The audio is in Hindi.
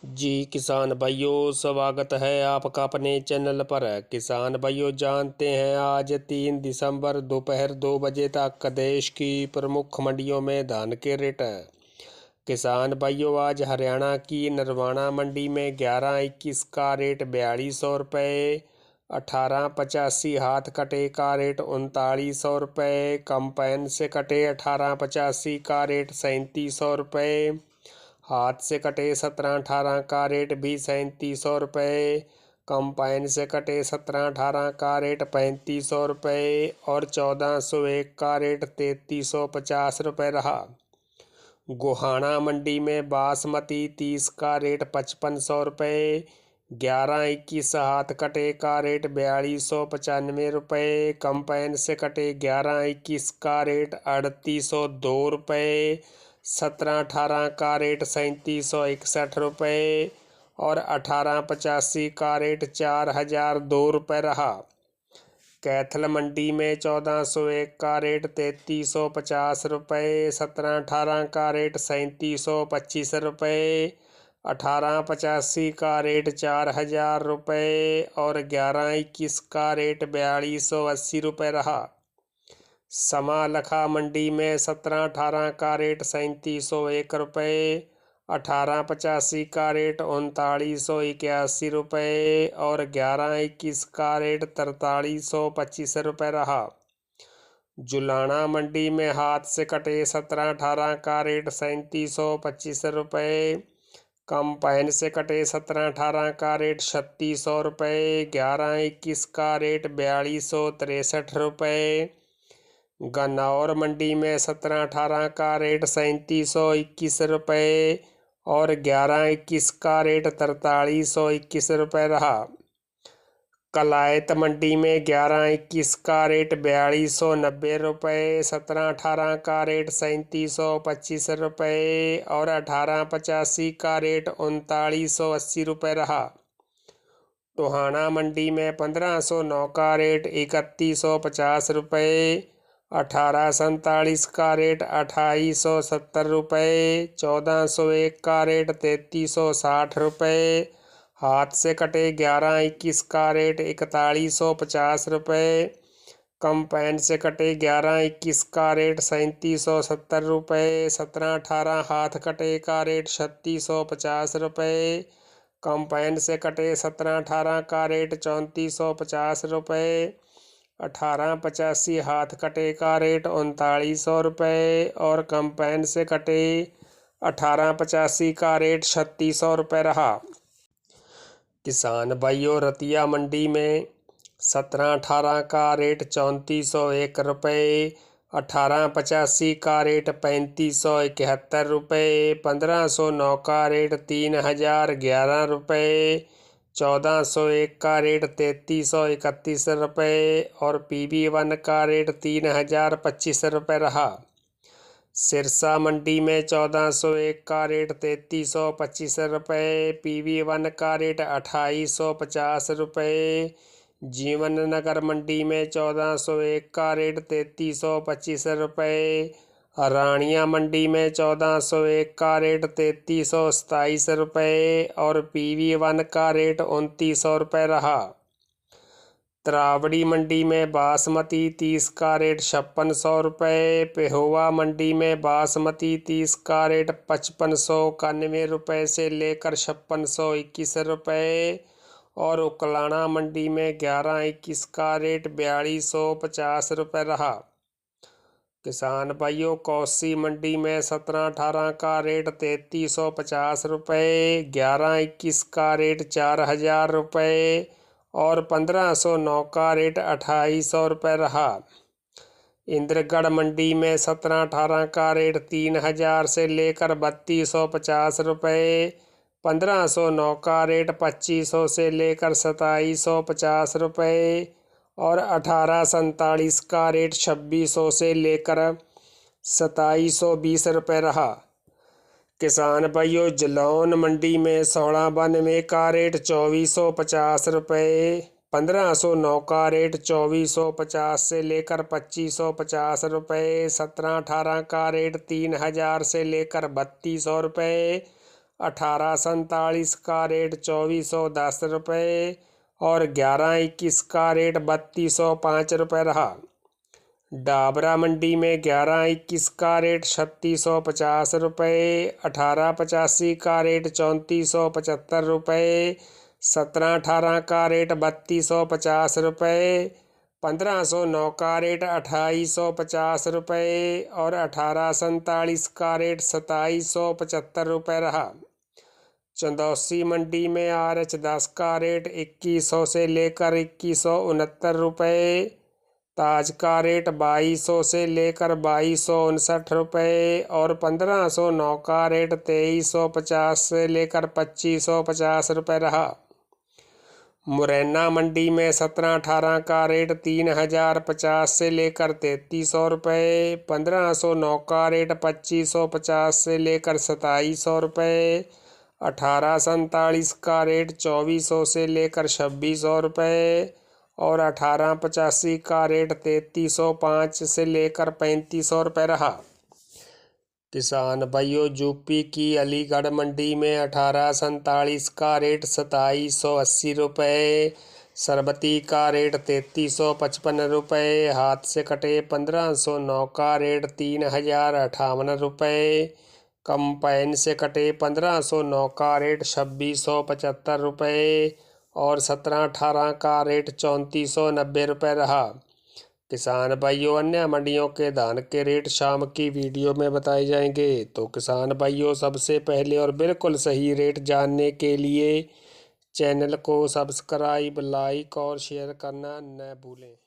जी किसान भाइयों, स्वागत है आपका अपने चैनल पर। किसान भाइयों, जानते हैं आज 3 दिसंबर दोपहर 2 बजे तक देश की प्रमुख मंडियों में धान के रेट। किसान भाइयों, आज हरियाणा की नरवाना मंडी में 1121 का रेट 4200 रुपये, 1885 हाथ कटे का रेट 3900 रुपये, कंपाइन से कटे 1885 का रेट 3700 रुपये, हाथ से कटे 1718 का रेट भी 3700 रुपये, कंपाइन से कटे 1718 का रेट 3500 रुपये और 1401 का रेट 3350 रुपये रहा। गोहाना मंडी में बासमती 30 का रेट 5500 रुपये, 1121 हाथ कटे का रेट 4295 रुपये, कंपाइन से कटे 1121 का रेट 3802 रुपये, 1718 का रेट 3761 रुपये और 1885 का रेट 4002 रुपये रहा। कैथल मंडी में 1401 का रेट 3350 रुपये, 1718 का रेट 3725 रुपये, 1885 का रेट 4000 रुपये और 1121 का रेट 4280 रुपये रहा। समालखा मंडी में 1718 का रेट 3701 रुपये, 1885 का रेट 3981 रुपये और 1121 का रेट 4325 रुपये रहा। जुलाना मंडी में हाथ से कटे 1718 का रेट 3725 रुपये, कंपाइन से कटे 1718 का रेट 3600 रुपये, 1121 का रेट 4263 रुपये। गन्नौर मंडी में 1718 का रेट 3721 रुपये और 1121 का रेट 4321 रुपये रहा। कलायत मंडी में 1121 का रेट 4290 रुपये, 1718 का रेट 3725 रुपये और 1885 का रेट 3980 रुपये रहा। टोहाना मंडी में 1509 का रेट 3150 रुपये, 1847 का रेट 2870 रुपये, 1401 का रेट 3360 रुपये, हाथ से कटे 1121 का रेट 4150 रुपये, कंपाइन से कटे 1121 का रेट 3770 रुपये, 1718 हाथ कटे का रेट 3650 रुपये, कंपाइन से कटे 1718 का रेट 3450 रुपये, 1885 हाथ कटे का रेट 3900 रुपये और कंपाइन से कटे 1885 का रेट 3600 रुपये रहा। किसान भाइयों, रतिया मंडी में 1718 का रेट 3401 रुपये, 1885 का रेट 3571 रुपये, 1509 का रेट 3011 रुपये, 1401 का रेट 3331 रुपये और PB1 का रेट 3025 रुपये रहा। सिरसा मंडी में 1401 का रेट 3325 रुपये, PB1 का रेट 2850 रुपये। जीवन नगर मंडी में 1401 का रेट 3325 रुपये, रानिया मंडी में 1401 का रेट 3327 रुपये और PB1 का रेट 2900 रुपये रहा। त्रावड़ी मंडी में बासमती 30 का रेट 5600 रुपये, पेहोवा मंडी में बासमती 30 का रेट 5591 रुपये से लेकर 5621 रुपये और उकलाना मंडी में 1121 का रेट 4250 रुपये रहा। किसान भाइयों, कौसी मंडी में 1718 का रेट 3350 रुपये, 1121 का रेट 4000 रुपये और 1509 का रेट 2800 रुपये रहा। इंद्रगढ़ मंडी में 1718 का रेट 3000 से लेकर 3250 रुपये, 1509 का रेट 2500 से लेकर 2750 रुपये और 1847 का रेट 2600 से लेकर 2720 रुपये रहा। किसान भाइयों, जलौन मंडी में 1692 का रेट 2450 रुपये, 1509 का रेट 2450 से लेकर 2550 रुपये, 1718 का रेट 3000 से लेकर 3200 रुपये, 1847 का रेट 2410 रुपये और 1121 का रेट 3205 रुपये रहा। डाबरा मंडी में 1121 का रेट 3650 रुपये, 1885 का रेट 3475 रुपये, 1718 का रेट 3250 रुपये, 1509 का रेट 2850 रुपये और 1847 का रेट 2775 रुपये रहा। चंदौसी मंडी में RH10 का रेट 2100 से लेकर 2169 रुपये, ताज का रेट 2200 से लेकर 2259 रुपये और 1509 का रेट 2350 से लेकर 2550 रुपये रहा। मुरैना मंडी में 1718 का रेट 3050 से लेकर 3300 रुपये, 1509 का रेट 2550 से लेकर 2700 रुपये, 1847 का रेट 2400 से लेकर 2600 रुपये और 1885 का रेट 3305 से लेकर 3500 रुपये रहा। किसान भाइयों, यूपी की अलीगढ़ मंडी में 1847 का रेट 2780 रुपये, सरबती का रेट 3355 रुपये, हाथ से कटे 1509 का रेट 3058 रुपये, कंपाइन से कटे 1509 का रेट 2675 रुपये और 1718 का रेट 3490 रुपये रहा। किसान भाइयों, अन्य मंडियों के धान के रेट शाम की वीडियो में बताए जाएंगे। तो किसान भाइयों, सबसे पहले और बिल्कुल सही रेट जानने के लिए चैनल को सब्सक्राइब, लाइक और शेयर करना न भूलें।